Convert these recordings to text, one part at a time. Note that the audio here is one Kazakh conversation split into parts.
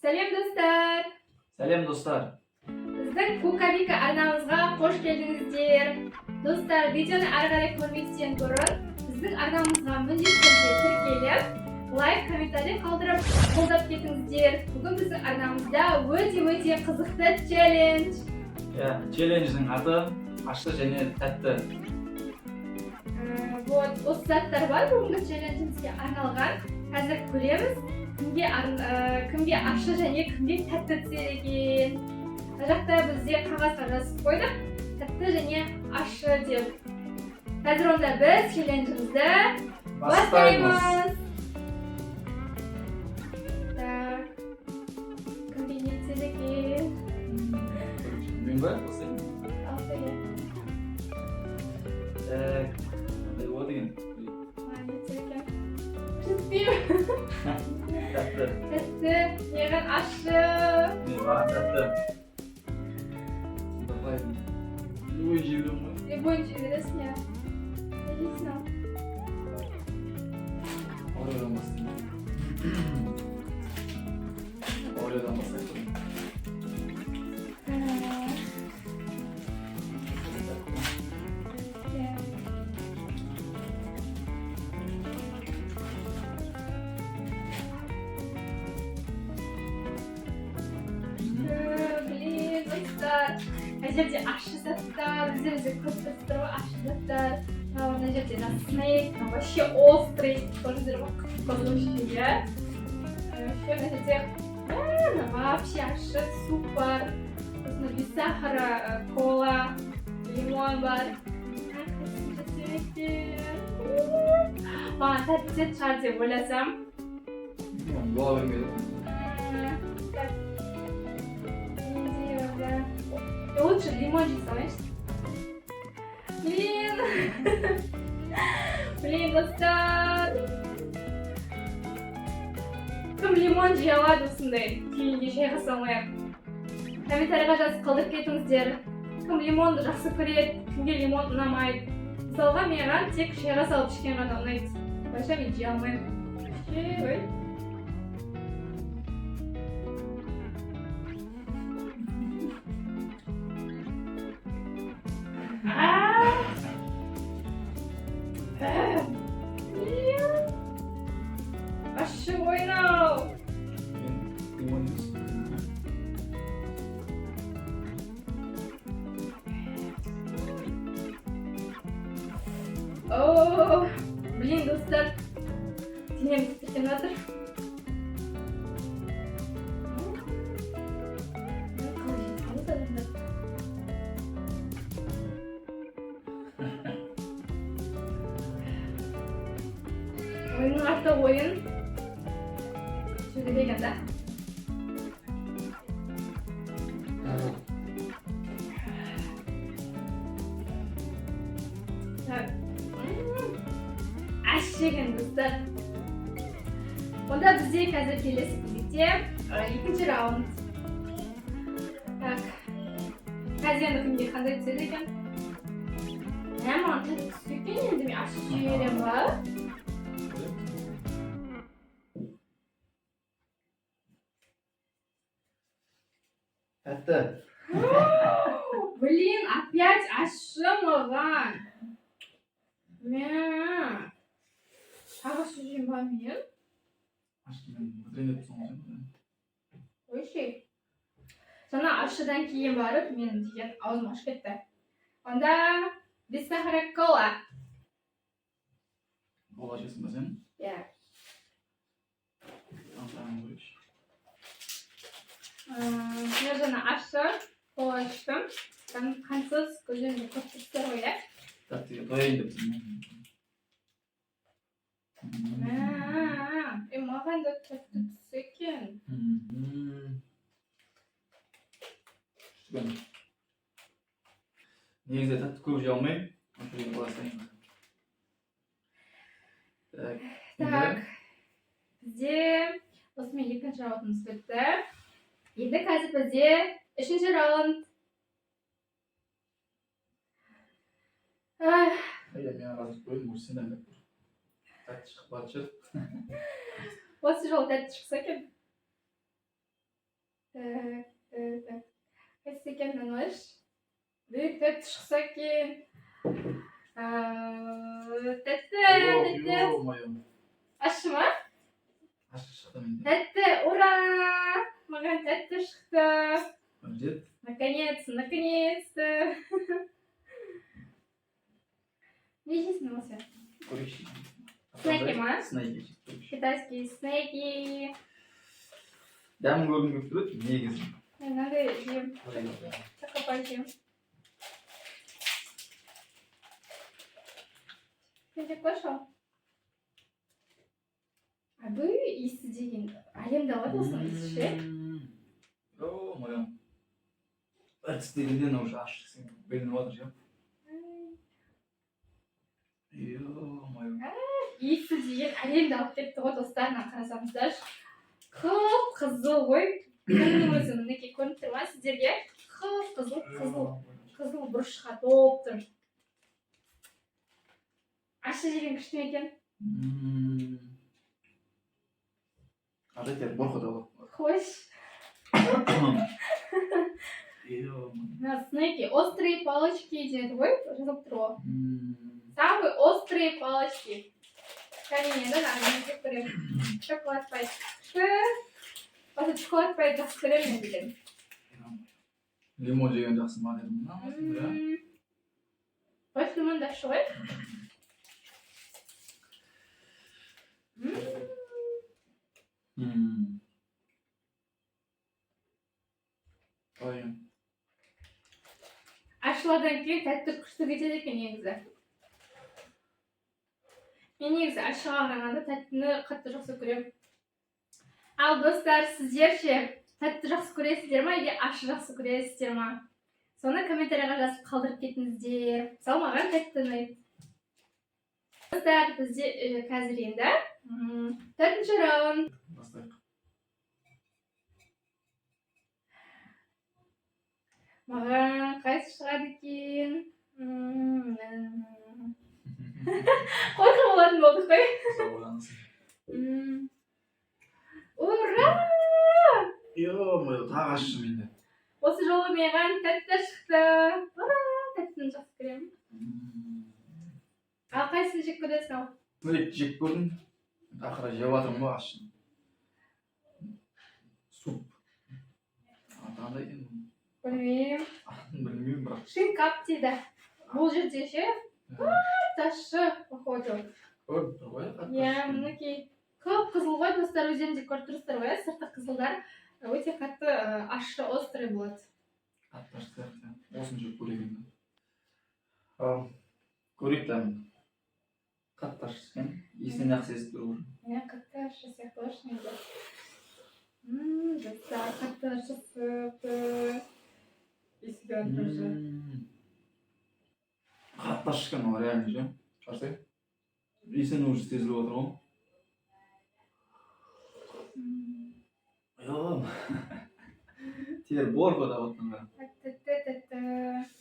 Сәлем достар! Сәлем достар! Біздің Кукавика арнамызға қош келдіңіздер. Достар, видеоны ары қарай көрместен бұрын біздің арнамызға міндетті тіркеліп, лайк, комментарий қалдырып, қолдап кетіңіздер. Бүгін біздің арнамызда өте қызықты челлендж. Челлендждің аты ащы және тәтті. Осы заттар бар бүгінгі челленджімізге арналған. Қазір көреміз, кімге ащы және кімге тәтті түсер екен. Мына жақта бізде қағазға жазып қойдық, тәтті және ащы деп. Қазір онда біз челленджімізді бастаймыз. Кімге не түсер екен? Мен ба? Осы? О деген. Не түсер екен? Жетпеймін. Тәтті. Тәтті, неғын ащы. Маған тәтті. Любой жеудің ғой. Любой жеудің, я. Не жейсің ал? Ореодан бастаймын. Ореодан бастаймын. Мына жерде ащы заттар, бізде көп заттар ғой, ащы заттар. Мына жерде снейк, вообще острый, көрдіңіздер ғой, қып-қызыл иә. Мына жерде вообще ащы суп бар. Сосын без сахара, кола, лимон бар. Маған тәтті шығар деп ойласам. Бола бермейді. Лучше лимон жей салайыншы. Блин, достар. Кім лимон жей алады осындай күйінде шайға салмай-ақ? Комментарийға жазып қалдырып кетіңіздер. Кім лимонды жақсы көреді, кімге лимон ұнамайды. Мысалға маған тек шайға салып ішкен ғана ұнайды. Байша мен жей алмаймын. Ащы ойнау. Лимон Блин, достар, денем кеткен жатыр. Oyunun аты ойын. Сөйле деген да. Ащы екен достар. Онда бізде қазір келесі кезекте екінші раунд. Қазір енді кімге қандай түседі екен? Маған тәтті түсті екен, енді мен ащы жей беремін ба? Тәтті. Блин, опять ащы маған. Тағы ащы жеймін ба мен? Ащы мен ренеп соңғын. Ойшей. Жаңа ащыдан кейін барып, мен деген аузым ашып кетті. Онда без сахара кола. Кола жесің ба сен? Иә. Мен жаңа ащы кола іштім. Қансыз көзімде көп түстер ғой, иә? Тәттіге тояйын депсің. Маған да тәтті түссе екен. Негізде тәтті көп жей алмаймын. Так, бізде осымен екінші раундымыз бітті. Енді қазір бізде үшінші раунд. Мен аразып қойдым, осы сен әлі тәтті шығып бара жатыр. Осы жолы тәтті шықса екен. Так. Қайсы екен мынаныш? Büyük тәтті шықса екен. Тәтті. Ё-моё. Ащы ма? Ащы шықты менде. Тәтті, ура! Маған тәтті шықты. Жет. Наконец-то. Не жейсің ол сен? Көрейікші. Снеки ма? Снеки. Китайский снеки. Дәмін көргім келіп тұрады, негізі. Мен мынандай жеймін. Тақапай жеймін. Сен жеп көрші ал. Бұл иісі деген әлемде алады осының иісі ше? Ё-моё. Әртіс дегеннен уже ашықсың. Білініп отыр ше. Ё-моё. Иісі деген әлемде алып кетті ғой достарына қарасаңыздар. Қып-қызыл ғой. Күннің өзі мінекей көрініп тұр ма сіздерге? Қып-қызыл бұрышқа толып тұр. Ащы жеген күшті ме екен? Ажайтер, борқыда ғой. Қош. Ё-моё. Снеки, острые палочки деді ғой, жазылып тұр ғой. Самые острые палочки. Кәне, да, мен жеп көремін. Шоколад пайт. Осы шоколад пайт жақсы көремін мен деген. Лимон жеген жақсы ма дедім. Қош лимон да ащы ғой. Ой. Ащылардан кейін тәтті күшті кетеді екен негізі. Мен негізі ащыға қарағанда тәттіні қатты жақсы көремін. Ал достар, сіздер ше тәтті жақсы көресіздер ма, или ащы жақсы көресіздер ма? Соны комментарияға жазып қалдырып кетіңіздер. Мысалы маған тәтті ұнайды. Достар, бізде қазір енді 4-ші раунд. Бастайық. Маған қайсы шығады екен? Қорқып болатын болдық қой. Ура! Ё-моё, тағы ащы менде. Осы жолы маған тәтті шықты. Ура! Тәттіні жақсы көремін. Ал қайсысын жек көресің ал? Снек жек көрдім. Ақыры жеп жатырмын ғой ащы. Суп. Қандай екен бұл? Білмеймін. Білмеймін, бірақ. Шинкап дейді. Бұл жерде ше ащы походу. Көріп тұр ғой, Иә, мінекей. Қып-қызыл ғой достар, өздеріңіз де көріп тұрсыздар ғой, сыртқы қызылдар өте қатты ащы, острый болады. Қатты ащы сияқты. Осын жеп көрейік енді. Көрейік дәмін. Қатты ащы екен. Есінен ақ сезіп тұр ғой. Иә, қатты ащы сияқты ғой шынында. Достар, қатты ащысы. Есіге отыршы. Қатты ащы екен ол реально ше. Қарсы? Есінен уже сезіліп отыр ғой. Тер борға да оттыңға. Тәтті.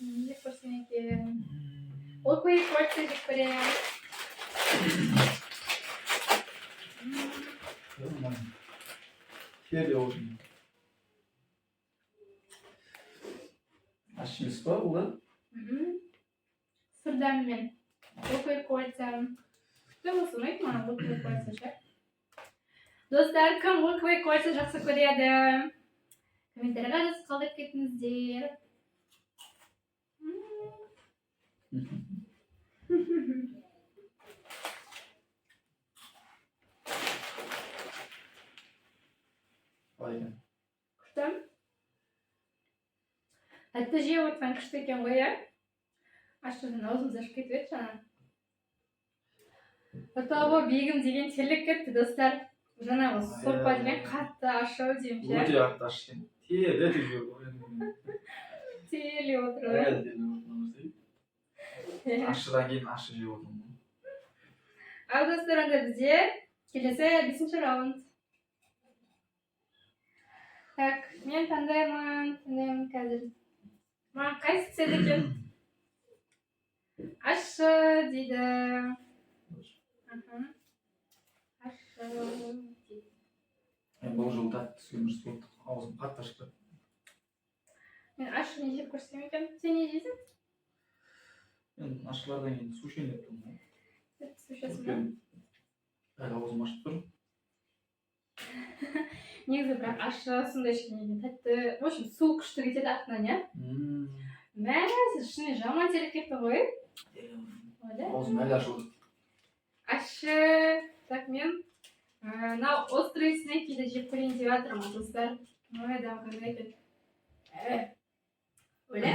Не көрсен екен. Ол көйік көрсе жек көремін. Тер де olsun. Ащы емес па бұл да? Сыр дәмімен. Ол көйік көрсем. Күшті болсын ұнайды маған ол көйік көрсе ше. Достар, кім ол көйік көрсе жақсы көреді? Комментарияға жазып қалдырып кетіңіздер. Қалай екен? Күшті. Тәтті жеп отырған күшті екен ғой, иә? Ащыдан аузымыз ашып кетіп еді жаңа. Отауы бегім деген терлеп кетті, достар. Жаңағы сорпа деген қатты ащы деймін ше. Өте қатты ащы екен. Тер де жеп Терлеп отыр ғой. Ашыдан кейін ащы жеп отырмын. Ал достар, онда бізде келесі 5-ші раунд. Так, мен таңдаймын қазір. Маған қайсы түседі екен? Ащы дейді. Ащы дейді. бұл жолы тәтті түскен дұрыс болды. Аузым қатты ашты. Мен ашығын жеп көрсем екен. Сен не жейсің? Мен ашқылардан кейін су ішейін деп тұрмын. Тәтті су ішесің ба? Әлі аузым ашып тұр. Негізі бірақ ащы сондай ішкеннен кейін тәтті, в общем, су күшті кетеді артынан, иә? Мә, сіз ішіне жаман терек кетті ғой. Аузым әлі ашылды. Ащы. Так, мен мынау острый снекиді жеп көрейін деп жатырмын, достар. Ой, да, қандай екен. Оля,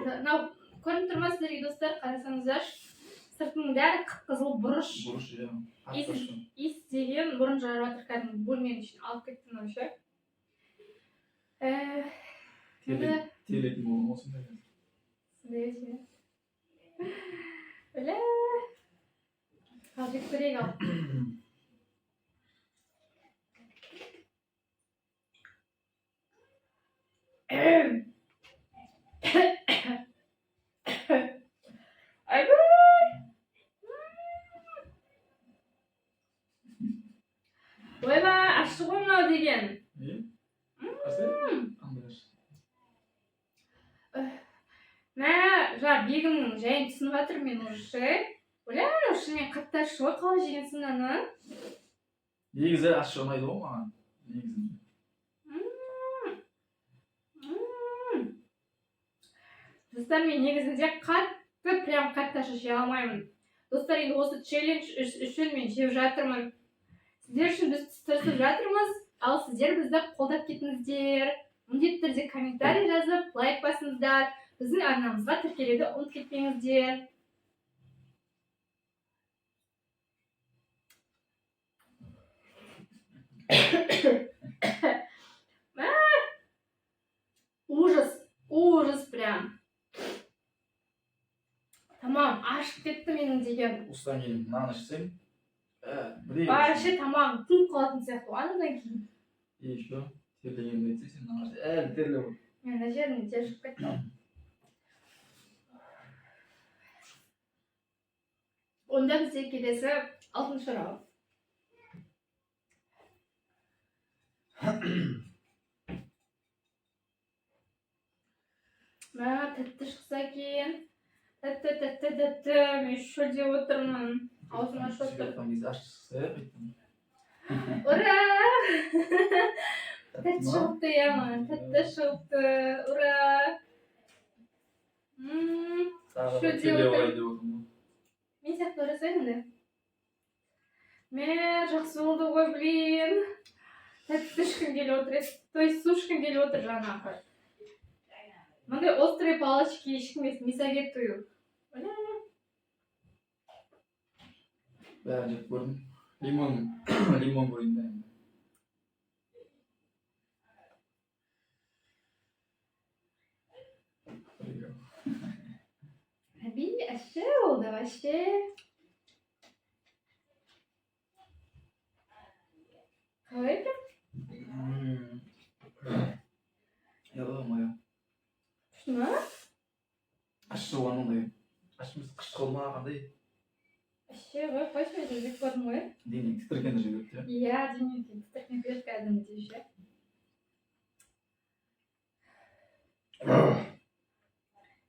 мынау көрініп тұр ма сіздерге, достар? Қарасаңыздар, сыртының бәрі қып-қызыл бұрыш. Бұрыш, иә. Иіс деген бұрын жарып жатыр, кәдімгі бөлменің ішін алып кетті мынау ше. Телейтін болған осындай. Сондай ше. Оля. Ал жеп көрейік ал. Ойба, ащы ғой мынау деген. Қандай ащы? Мә, бегімнің жайын түсініп жатыр мен уже. Оля, шынымен қатты ащы ғой, қалай жегенсің аны? Негізі ащы ұнайды ғой маған. Негізінде. Достар, мен негізінде прям қатты ащы жей алмаймын. Достар, енді осы челлендж үшін мен жеп жатырмын. Сіздер үшін біз тырысып жатырмыз, ал сіздер бізді қолдап кетіңіздер. Міндетті түрде комментарий жазып, лайк басыңыздар. Біздің арнамызға тіркелуді ұмытып кетпеңіздер. Ужас прям. Тамам, ашып кетті менің деген. Осыдан кейін мынаны ішсем, бар ше, тамам, тынып қалатын сияқты. Анадан кейін. Еще терлегенді етсе, сен мынаны әлі терлеп отыр. Мен мына жеріне тер шығып кетті. Онда бізде келесі 6-шы раунд. Мә, тәтті шықса екен. Тәтті, мен шөлдеп отырмын. Аузым ашып отыр. Ура! Тәтті шығыпты, иә маған. Тәтті шығыпты. Ура! Шөлдеп отырмын. Мен сияқты орасайын да. Мә, жақсы болды ғой, блин. Тәтті ішкім келіп отыр. То есть су ішкім келіп отыр жаңағы. Мындай острый палочки ешкімге не советую. Бәрін жеп көрдім. Лимон көрейін да енді. Әби, әші олды, әші. Қалай екен? Яламая. Күшті ма? Ащы оған ондай. Ашымыз қышты қолма қандай. Әші ғой, қойшы мен жеп көрдім ғой. Дене тітіргенді жеп өтті. Иә, дене тітірген берді кәдімгі ше.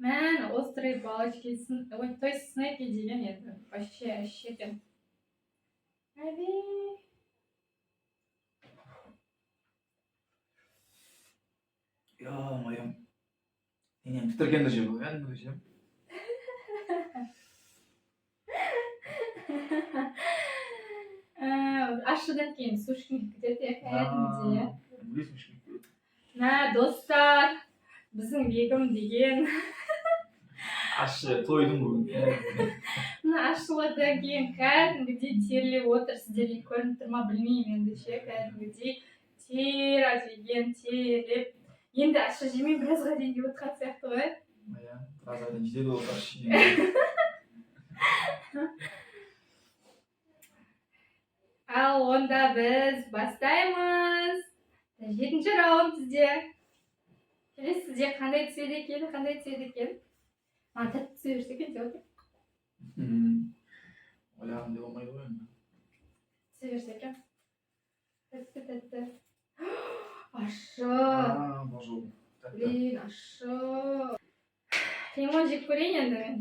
Мән, острый палочки, то есть снеки деген еді. Вообще, әші екен. Әби. Ё-моё. Денем тітіргенді жеп өтті. Кәдімгі жеп. Ашыдан кейін су ішкім кетеді, кәдімгідей. Білесің ішкім кетеді. Мә, достар, біздің бегім деген. Ашы тойдың бүгін. Мына ашылардан кейін кәдімгідей терлеп отыр. Сіздерге көрініп тұр ма білмеймін енді ше, кәдімгідей тер атеген, терлеп. Енді ашы жемей біразға дейін деп отырған сияқты ғой. Иә, біразға дейін жетеді ол ашы. Ал онда біз бастаймыз. 7-ші раунд бізде. Келесі сізде қандай түседі екен, Маған тәтті түсе берсе екен деп отыр. Ойлағым деп болмайды ғой енді. Түсе берсе екен. Тәтті. Ащы. Божу. Блин, ащы. Лимон жеп көрейін енді мен.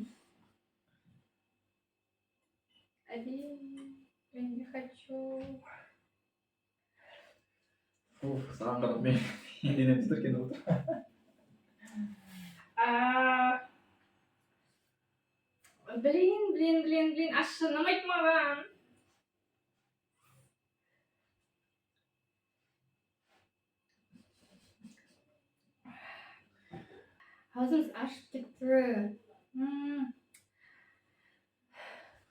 Я не хочу. Саған қарап мен денем тітіркеніп отыр. Блин, ащы ұнамайды маған. Аузымыз ашып кетті.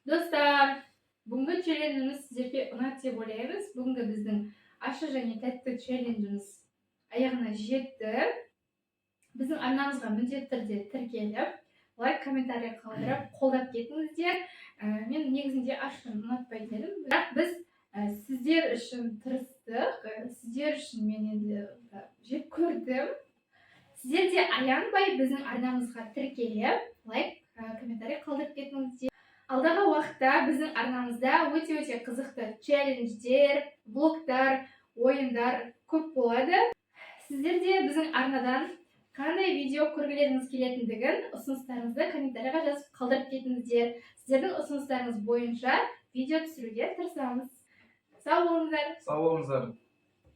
Достар, бүгінгі челленджіміз сіздерге ұнады деп ойлаймыз. Бүгінгі біздің ащы және тәтті челленджіміз аяғына жетті. Біздің арнамызға міндетті түрде тіркеліп, лайк, комментарий қалдырып, қолдап кетіңіздер. Мен негізінде ащыны ұнатпайтын едім, бірақ біз сіздер үшін тырыстық, сіздер үшін мен енді жеп көрдім. Сіздер де аянбай біздің арнамызға тіркеліп, лайк, комментарий қалдырып кетіңіздер. Алдағы уақытта біздің арнамызда өте қызықты челлендждер, блогтар, ойындар көп болады. Сіздер де біздің арнадан қандай видео көргілеріңіз келетіндігін ұсыныстарыңызды комментарийға жазып қалдырып кетіңіздер. Сіздердің ұсыныстарыңыз бойынша видео түсіруге тырысамыз. Сау болыңыздар. Сау болыңыздар.